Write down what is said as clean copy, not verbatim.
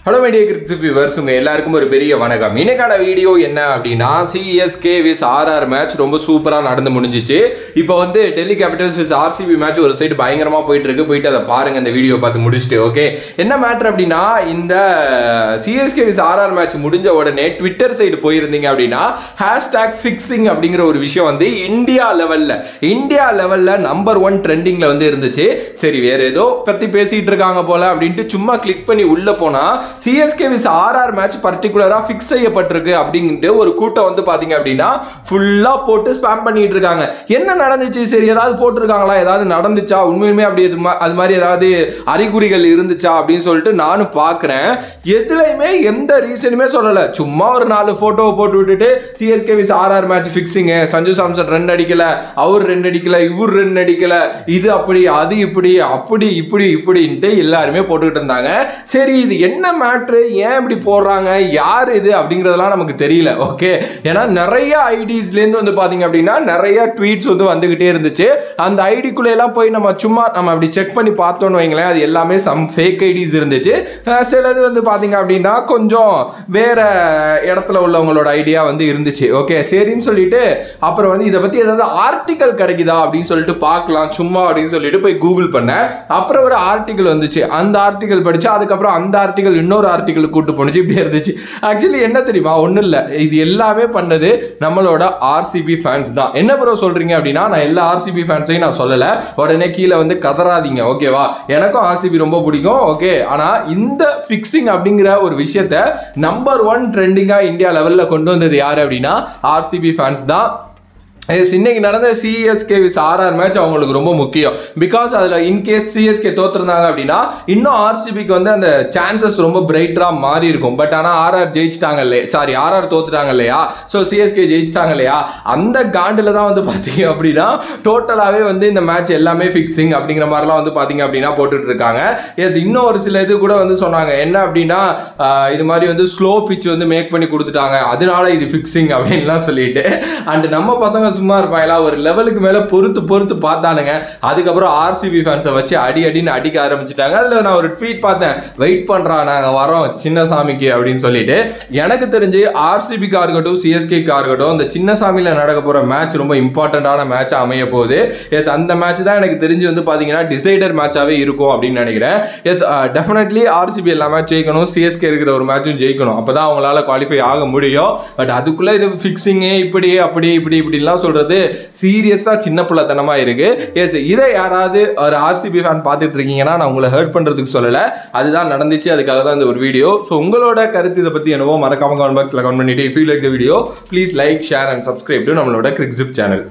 Hello my dear cricket viewers, உங்க எல்லாருக்கும் ஒரு பெரிய வணக்கம். இன்னைக்கான வீடியோ என்ன அப்படினா CSK vs RR மேட்ச் ரொம்ப சூப்பரா நடந்து முடிஞ்சிச்சு. இப்போ வந்து Delhi Capitals vs RCB match ஒரு சைடு பயங்கரமா போயிட்டு இருக்கு. போயிட்டு அத பாருங்க இந்த வீடியோ பார்த்து முடிச்சிட்டு. ஓகே. என்ன மேட்டர் அப்படினா இந்த CSK vs RR மேட்ச் முடிஞ்ச உடனே ட்விட்டர் சைடு போயிருந்தீங்க அப்படினா #fixing அப்படிங்கற ஒரு விஷயம் வந்து இந்தியா லெவல்ல நம்பர் 1 ட்ரெண்டிங்ல வந்து இருந்துச்சு. சரி வேற ஏதோ பத்தி பேசிட்டு இருக்காங்க போல அப்படினு சும்மா கிளிக் பண்ணி உள்ள போனா CSK vs RR மேட்ச் பர்టిక్యులரா ஃபிக்ஸ் செய்யப்பட்டிருக்கு அப்படிங்கிட்டு ஒரு கூட்டம் வந்து பாத்தீங்க அப்படினா ஃபுல்லா போட்டு ஸ்பாம் பண்ணிட்டு இருக்காங்க. என்ன நடந்துச்சு? சரி ஏதாவது போட்டுருக்காங்களா? ஏதாவது நடந்துச்சா? உண்மையுமே அப்படி அது மாதிரி ஏதாவது அறிகுறிகள் இருந்துச்சா அப்படின்னு சொல்லிட்டு நானும் பார்க்குறேன். எதுலையுமே எந்த ரீசனுமே சொல்லலை. சும்மா ஒரு 4 போட்டோவை போட்டு விட்டுட்டு CSK vs RR match fixing, Sanju Samson 2 அடிக்கல, அவர் 2 அடிக்கல, இவர் 2 அடிக்கல, இது அப்படி அது இப்படி அப்படி இப்படி இப்படின்ட்டு எல்லாருமே போட்டுக்கிட்டு இருந்தாங்க. சரி இது என்ன மேட்ரு, ஏன் இப்படி போடுறாங்க, யார் இது அப்படிங்கிறதெல்லாம் நமக்கு தெரியல. ஓகே, ஏன்னா நிறைய ஐடிஸ்லேருந்து வந்து பார்த்தீங்க அப்படின்னா நிறைய ட்வீட்ஸ் வந்து வந்துகிட்டே இருந்துச்சு. அந்த ஐடிக்குள்ளே எல்லாம் போய் நம்ம அப்படி செக் பண்ணி பார்த்தோன்னு வைங்களேன், அது எல்லாமே சம் ஃபேக் ஐடிஸ் இருந்துச்சு. சிலது வந்து பார்த்தீங்க அப்படின்னா கொஞ்சம் வேற இடத்துல உள்ளவங்களோட ஐடியா வந்து இருந்துச்சு. ஓகே சரின்னு சொல்லிட்டு அப்புறம் வந்து இதை பற்றி ஏதாவது ஆர்டிக்கல் கிடைக்குதா அப்படின்னு சொல்லிட்டு பார்க்கலாம் சும்மா அப்படின்னு சொல்லிட்டு போய் கூகுள் பண்ணேன். அப்புறம் ஒரு ஆர்டிக்கல் வந்துச்சு. அந்த ஆர்டிக்கல் படிச்சு அதுக்கப்புறம் அந்த ஆர்டிக்கல் இன்னொரு ஆர்டிக்கல் கூட்டு போனுச்சு. இப்படி இருந்துச்சு. ஆக்சுவலி என்ன தெரியுமா, ஒன்றும் இல்லை, இது எல்லாமே பண்ணது நம்மளோட RCB ஃபேன்ஸ் தான். என்ன ப்ரோ சொல்றீங்க அப்படின்னா, நான் எல்லா RCB ஃபேன்ஸையும் நான் சொல்லலை, உடனே கீழே வந்து கதறாதீங்க. ஓகேவா, எனக்கும் RCB ரொம்ப பிடிக்கும். ஓகே, ஆனால் இந்த ஃபிக்ஸிங் அப்படிங்கிற ஒரு விஷயத்த நம்பர் 1 ட்ரெண்டிங்கா இந்தியா லெவலில் கொண்டு வந்தது யாரு அப்படின்னா RCB ஃபேன்ஸ் தான். இன்னைக்கு நடந்த CSK vs RR மேட்ச் அவங்களுக்கு ரொம்ப முக்கியம். பிகாஸ் அதில் இன்கேஸ் CSK தோத்துருந்தாங்க அப்படின்னா இன்னும் RCBக்கு வந்து அந்த சான்சஸ் ரொம்ப பிரைட்டராக மாறி இருக்கும். பட் ஆனால் RR ஜெயிச்சிட்டாங்க இல்லையா, சாரி RR தோத்துட்டாங்க இல்லையா, ஸோ CSK ஜெயிச்சிட்டாங்க இல்லையா, அந்த காண்டில் தான் வந்து பார்த்தீங்க அப்படின்னா டோட்டலாகவே வந்து இந்த மேட்ச் எல்லாமே ஃபிக்ஸிங் அப்படிங்கிற மாதிரிலாம் வந்து பார்த்தீங்க அப்படின்னா போட்டுட்டு இருக்காங்க. எஸ், இன்னும் ஒரு சில இது கூட வந்து சொன்னாங்க. என்ன அப்படின்னா இது மாதிரி வந்து ஸ்லோ பிச் வந்து மேக் பண்ணி கொடுத்துட்டாங்க, அதனால இது ஃபிக்ஸிங் அப்படின்லாம் சொல்லிட்டு. அண்ட் நம்ம பசங்க சும்மா இருப்பாங்களா, ஒரு லெவலுக்கு மேல பொறுத்து பார்த்தானுங்க. அதுக்கப்புறம் RCB ஃபேன்ஸை வச்சு அடின்னு அடிக்க ஆரம்பிச்சுட்டாங்க. அதுல நான் ஒரு ட்வீட் பார்த்தேன், வெயிட் பண்றா நாங்க வரோம் சின்னசாமிக்கு அப்படின்னு சொல்லிட்டு. எனக்கு தெரிஞ்சு RCBக்கா இருக்கட்டும் CSKக்கா இருக்கட்டும் இந்த சின்னசாமியில நடக்க போற மேட்ச் ரொம்ப இம்பார்ட்டன்டான மேட்சா அமைய போகுது. எஸ், அந்த மேட்ச் தான் எனக்கு தெரிஞ்சு வந்து பாத்தீங்கன்னா டிசைடர் மேட்சாவே இருக்கும் அப்படின்னு நினைக்கிறேன். எஸ், டெஃபினெட்லி RCB எல்லா மேட்ச் ஜெயிக்கணும், CSK இருக்கிற ஒரு மேட்சும் ஜெயிக்கணும், அப்பதான் அவங்களால குவாலிஃபை ஆக முடியும். பட் அதுக்குள்ள இது ஃபிக்ஸிங் இப்படி அப்படி இப்படிலாம் சொல்றது சீரியஸா சின்ன பிள்ளைத்தனமா இருக்கு. எஸ், இதை யாராவது ஒரு RCB ஃபேன் பார்த்துட்டு இருக்கீங்கன்னா நான் உங்களை ஹர்ட் பண்றதுக்கு சொல்லல, அதுதான் நடந்துச்சு, அதுக்காக தான் இந்த ஒரு வீடியோ. ஸோ உங்களோட கருத்து இதை பத்தி என்னவோ மறக்காம கமெண்ட் பாக்ஸ்ல கமெண்ட் பண்ணிட்டு, if you like the video please like, share and subscribe to நம்மளோட கிரிக்ஸிப் சேனல்.